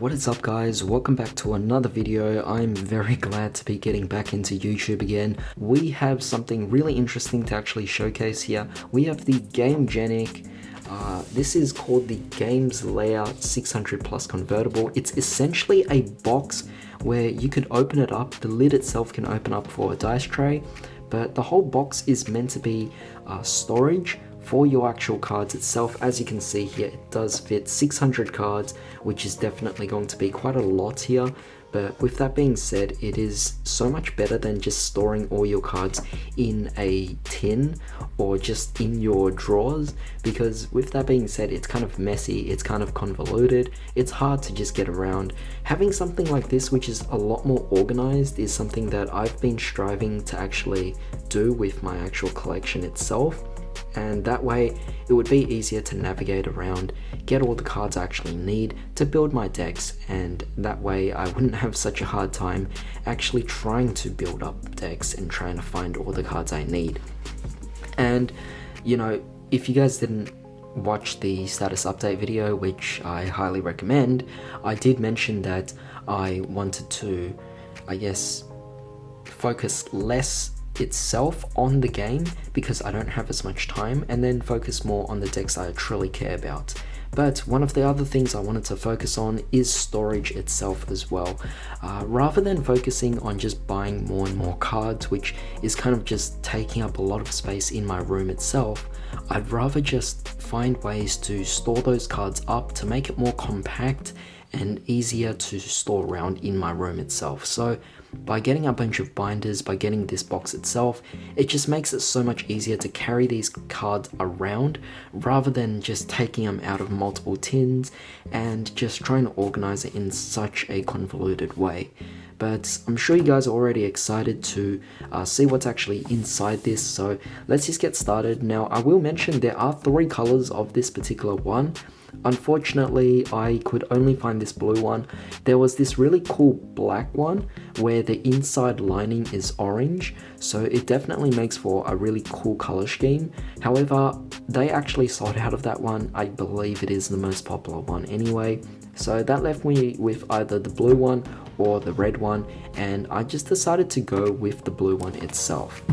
What is up guys, welcome back to another video. I'm very glad to be getting back into YouTube again. We have something really interesting to actually showcase here. We have the Gamegenic, this is called the Games Lair 600 Plus convertible. It's essentially a box where you could open it up, the lid itself can open up for a dice tray, but the whole box is meant to be storage for your actual cards itself. As you can see here, it does fit 600 cards, which is definitely going to be quite a lot here. But with that being said, it is so much better than just storing all your cards in a tin or just in your drawers, because with that being said, it's kind of messy, it's kind of convoluted, it's hard to just get around. Having something like this, which is a lot more organized, is something that I've been striving to actually do with my actual collection itself. And that way it would be easier to navigate around, get all the cards I actually need to build my decks, and that way I wouldn't have such a hard time actually trying to build up decks and trying to find all the cards I need. And you know, if you guys didn't watch the status update video, which I highly recommend, I did mention that I wanted to, I guess, focus less itself on the game because I don't have as much time, and then focus more on the decks I truly care about. But one of the other things I wanted to focus on is storage itself as well. Rather than focusing on just buying more and more cards, which is kind of just taking up a lot of space in my room itself, I'd rather just find ways to store those cards up to make it more compact and easier to store around in my room itself. So by getting a bunch of binders, by getting this box itself, it just makes it so much easier to carry these cards around rather than just taking them out of multiple tins and just trying to organize it in such a convoluted way. But I'm sure you guys are already excited to see what's actually inside this, so let's just get started. Now, I will mention there are 3 colors of this particular one. Unfortunately, I could only find this blue one. There was this really cool black one where the inside lining is orange, so it definitely makes for a really cool color scheme. However, they actually sold out of that one. I believe it is the most popular one anyway. So that left me with either the blue one or the red one, and I just decided to go with the blue one itself.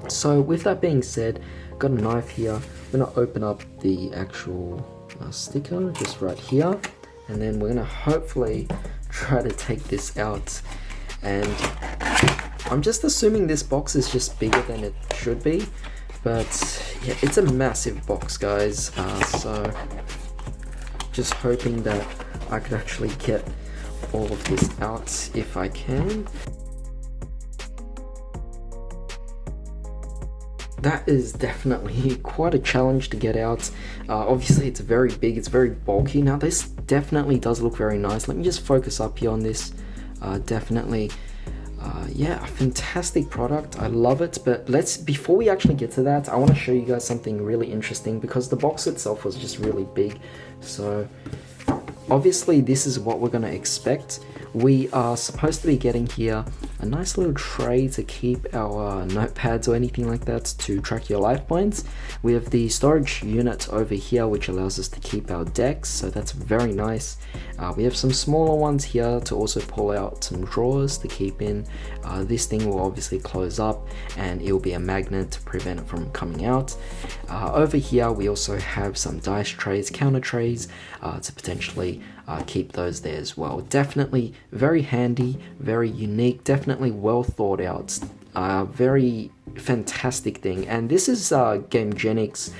So with that being said, got a knife here. I'm gonna open up the actual sticker just right here, and then we're gonna hopefully try to take this out. And I'm just assuming this box is just bigger than it should be, but yeah, it's a massive box, guys. So just hoping that I could actually get all of this out if I can. That is definitely quite a challenge to get out. Obviously it's very big, it's very bulky. Now this definitely does look very nice. Let me just focus up here on this. Definitely, yeah, a fantastic product. I love it. But before we actually get to that, I want to show you guys something really interesting because the box itself was just really big. So obviously this is what we're going to expect. We are supposed to be getting here a nice little tray to keep our notepads or anything like that to track your life points. We have the storage unit over here, which allows us to keep our decks, so that's very nice. We have some smaller ones here to also pull out some drawers to keep in. This thing will obviously close up and it will be a magnet to prevent it from coming out. Over here we also have some dice trays, counter trays, to potentially keep those there as well. Definitely very handy, very unique, definitely well thought out, very fantastic thing. And this is Gamegenic's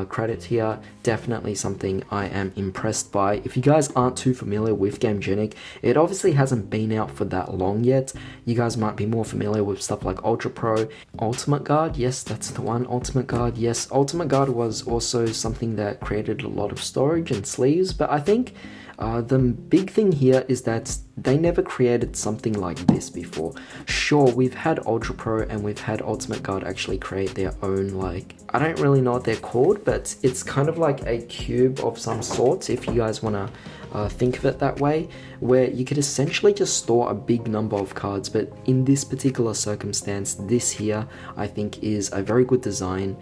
credit here. Definitely something I am impressed by. If you guys aren't too familiar with Gamegenic, it obviously hasn't been out for that long yet. You guys might be more familiar with stuff like Ultra Pro, Ultimate Guard. Yes, that's the one, Ultimate Guard. Yes, Ultimate Guard was also something that created a lot of storage and sleeves, but I think the big thing here is that they never created something like this before. Sure, we've had Ultra Pro and we've had Ultimate Guard actually create their own, like, I don't really know what they're called, but it's kind of like a cube of some sort, if you guys want to think of it that way, where you could essentially just store a big number of cards. But in this particular circumstance, this here I think is a very good design.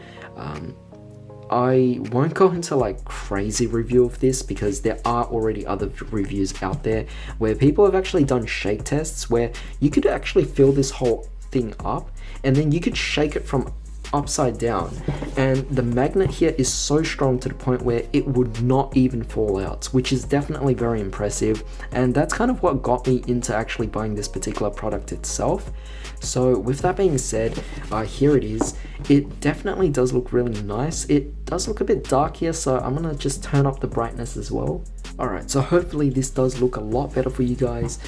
I won't go into like crazy review of this because there are already other reviews out there where people have actually done shake tests where you could actually fill this whole thing up and then you could shake it from upside down, and the magnet here is so strong to the point where it would not even fall out, which is definitely very impressive, and that's kind of what got me into actually buying this particular product itself. So with that being said, here it is. It definitely does look really nice. It does look a bit dark here, so I'm gonna just turn up the brightness as well. Alright, so hopefully this does look a lot better for you guys.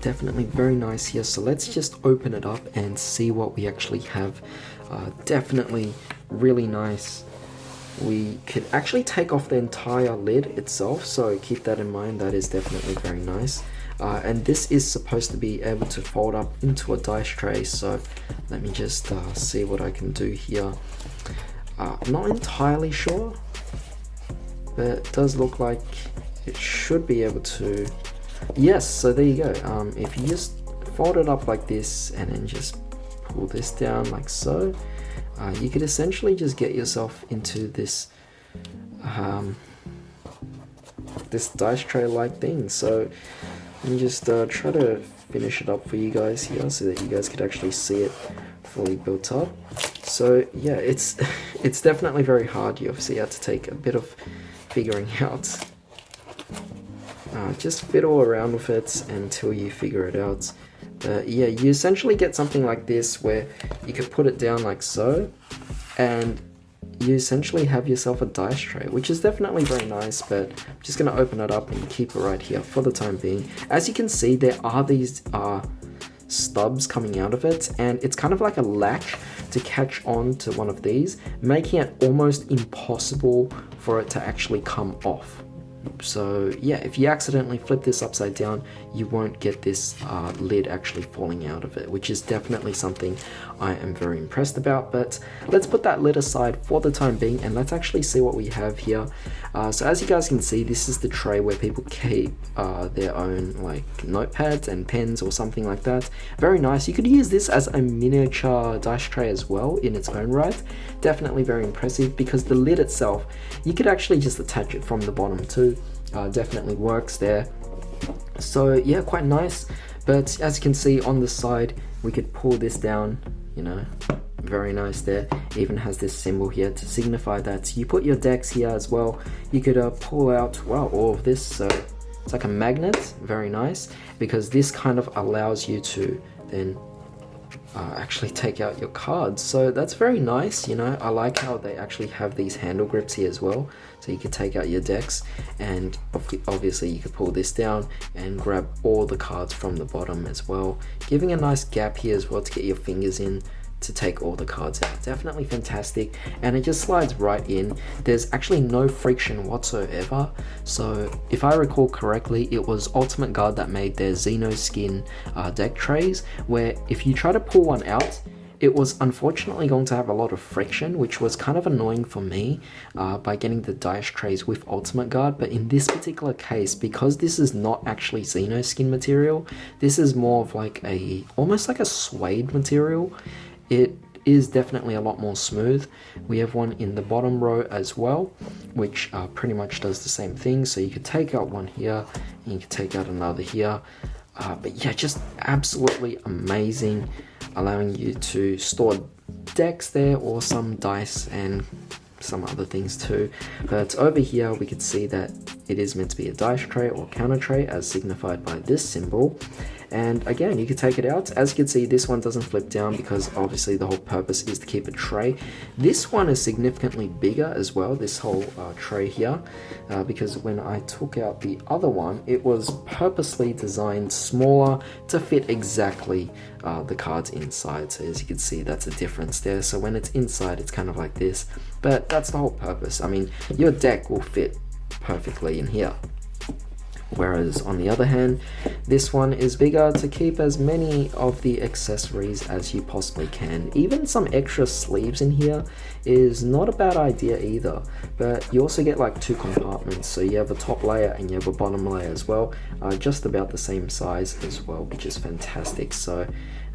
Definitely very nice here, so let's just open it up and see what we actually have. Definitely really nice. We could actually take off the entire lid itself, so keep that in mind. That is definitely very nice. And this is supposed to be able to fold up into a dice tray, so let me just see what I can do here. I'm not entirely sure, but it does look like it should be able to. Yes, so there you go. If you just fold it up like this and then just pull this down like so, you could essentially just get yourself into this this dice tray like thing. So let me just try to finish it up for you guys here so that you guys could actually see it fully built up. So yeah, it's definitely very hard. You obviously have to take a bit of figuring out. Just fiddle around with it until you figure it out. Yeah, you essentially get something like this where you could put it down like so, and you essentially have yourself a dice tray, which is definitely very nice, but I'm just going to open it up and keep it right here for the time being. As you can see, there are these stubs coming out of it, and it's kind of like a latch to catch on to one of these, making it almost impossible for it to actually come off. So yeah, if you accidentally flip this upside down, you won't get this lid actually falling out of it, which is definitely something I am very impressed about. But let's put that lid aside for the time being, and let's actually see what we have here. So as you guys can see, this is the tray where people keep their own like notepads and pens or something like that. Very nice. You could use this as a miniature dice tray as well in its own right. Definitely very impressive, because the lid itself, you could actually just attach it from the bottom too. Definitely works there. So yeah, quite nice. But as you can see on the side, we could pull this down, you know, very nice there. Even has this symbol here to signify that you put your decks here as well. You could pull out, wow, all of this. So it's like a magnet, very nice, because this kind of allows you to then actually take out your cards. So that's very nice, you know. I like how they actually have these handle grips here as well, so you can take out your decks, and obviously you could pull this down and grab all the cards from the bottom as well, giving a nice gap here as well to get your fingers in to take all the cards out. Definitely fantastic, and it just slides right in. There's actually no friction whatsoever. So if I recall correctly, it was Ultimate Guard that made their Xenoskin deck trays, where if you try to pull one out, it was unfortunately going to have a lot of friction, which was kind of annoying for me by getting the dice trays with Ultimate Guard. But in this particular case, because this is not actually Xenoskin material, this is more of like almost like a suede material. It is definitely a lot more smooth. We have one in the bottom row as well, which pretty much does the same thing. So you could take out one here, and you could take out another here. But yeah, just absolutely amazing, allowing you to store decks there or some dice and some other things too. But over here we could see that it is meant to be a dice tray or counter tray, as signified by this symbol. And again, you can take it out. As you can see, this one doesn't flip down because obviously the whole purpose is to keep a tray. This one is significantly bigger as well, this whole tray here, because when I took out the other one, it was purposely designed smaller to fit exactly the cards inside. So as you can see, that's a difference there. So when it's inside, it's kind of like this, but that's the whole purpose. I mean, your deck will fit perfectly in here. Whereas on the other hand, this one is bigger to keep as many of the accessories as you possibly can. Even some extra sleeves in here is not a bad idea either. But you also get like two compartments, so you have a top layer and you have a bottom layer as well, just about the same size as well, which is fantastic. So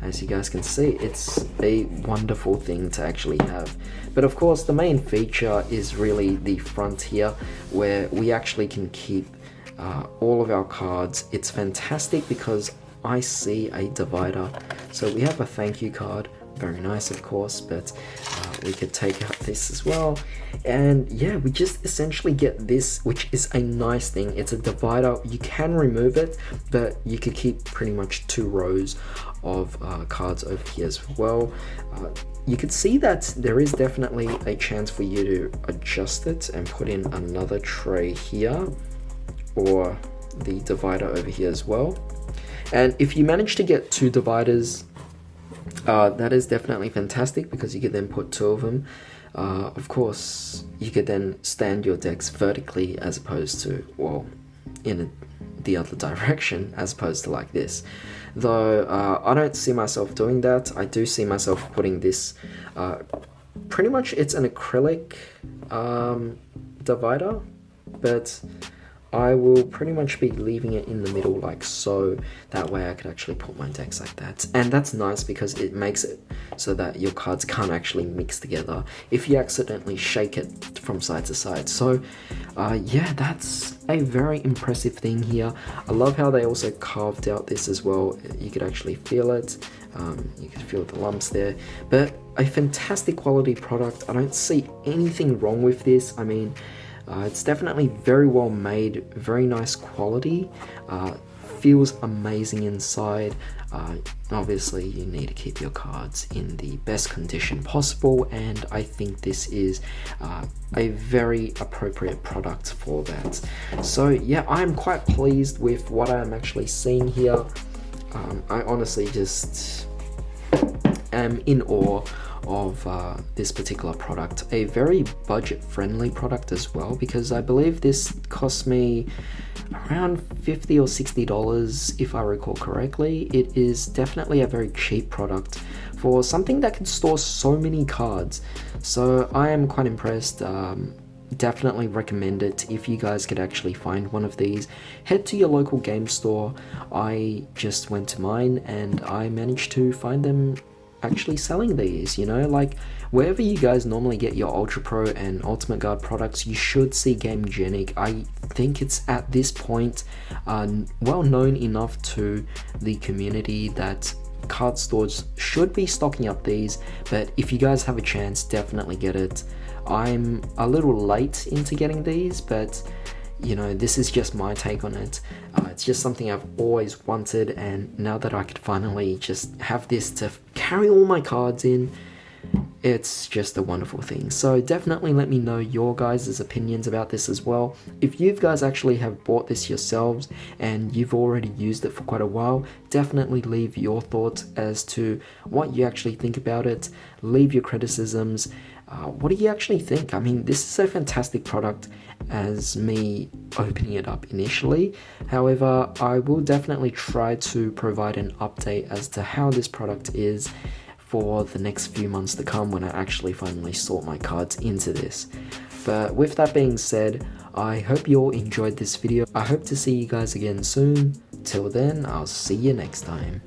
As you guys can see, it's a wonderful thing to actually have. But of course, the main feature is really the front here, where we actually can keep all of our cards. It's fantastic because I see a divider. So we have a thank you card, very nice of course, but we could take out this as well. And yeah, we just essentially get this, which is a nice thing. It's a divider. You can remove it, but you could keep pretty much 2 rows of cards over here as well. You could see that there is definitely a chance for you to adjust it and put in another tray here, or the divider over here as well. And if you manage to get 2 dividers, that is definitely fantastic, because you could then put 2 of them. Of course, you could then stand your decks vertically as opposed to, well, in the other direction, as opposed to like this. Though I don't see myself doing that. I do see myself putting this, pretty much it's an acrylic divider, but I will pretty much be leaving it in the middle like so. That way I could actually put my decks like that. And that's nice because it makes it so that your cards can't actually mix together if you accidentally shake it from side to side. So yeah, that's a very impressive thing here. I love how they also carved out this as well. You could actually feel it. You can feel the lumps there. But a fantastic quality product. I don't see anything wrong with this. I mean, it's definitely very well made, very nice quality, feels amazing inside. Obviously you need to keep your cards in the best condition possible, and I think this is a very appropriate product for that. So yeah, I'm quite pleased with what I'm actually seeing here. I honestly just am in awe of this particular product. A very budget friendly product as well, because I believe this cost me around $50 or $60 if I recall correctly. It is definitely a very cheap product for something that can store so many cards. So I am quite impressed. Definitely recommend it if you guys could actually find one of these. Head to your local game store. I just went to mine and I managed to find them actually selling these, you know, like wherever you guys normally get your Ultra Pro and Ultimate Guard products, you should see Gamegenic. I think it's at this point well known enough to the community that card stores should be stocking up these, but if you guys have a chance, definitely get it. I'm a little late into getting these, but you know, this is just my take on it. It's just something I've always wanted, and now that I could finally just have this to carry all my cards in, it's just a wonderful thing. So definitely let me know your guys' opinions about this as well. If you guys actually have bought this yourselves and you've already used it for quite a while, definitely leave your thoughts as to what you actually think about it. Leave your criticisms. What do you actually think? I mean, this is a fantastic product as me opening it up initially. However, I will definitely try to provide an update as to how this product is for the next few months to come when I actually finally sort my cards into this. But with that being said, I hope you all enjoyed this video. I hope to see you guys again soon. Till then, I'll see you next time.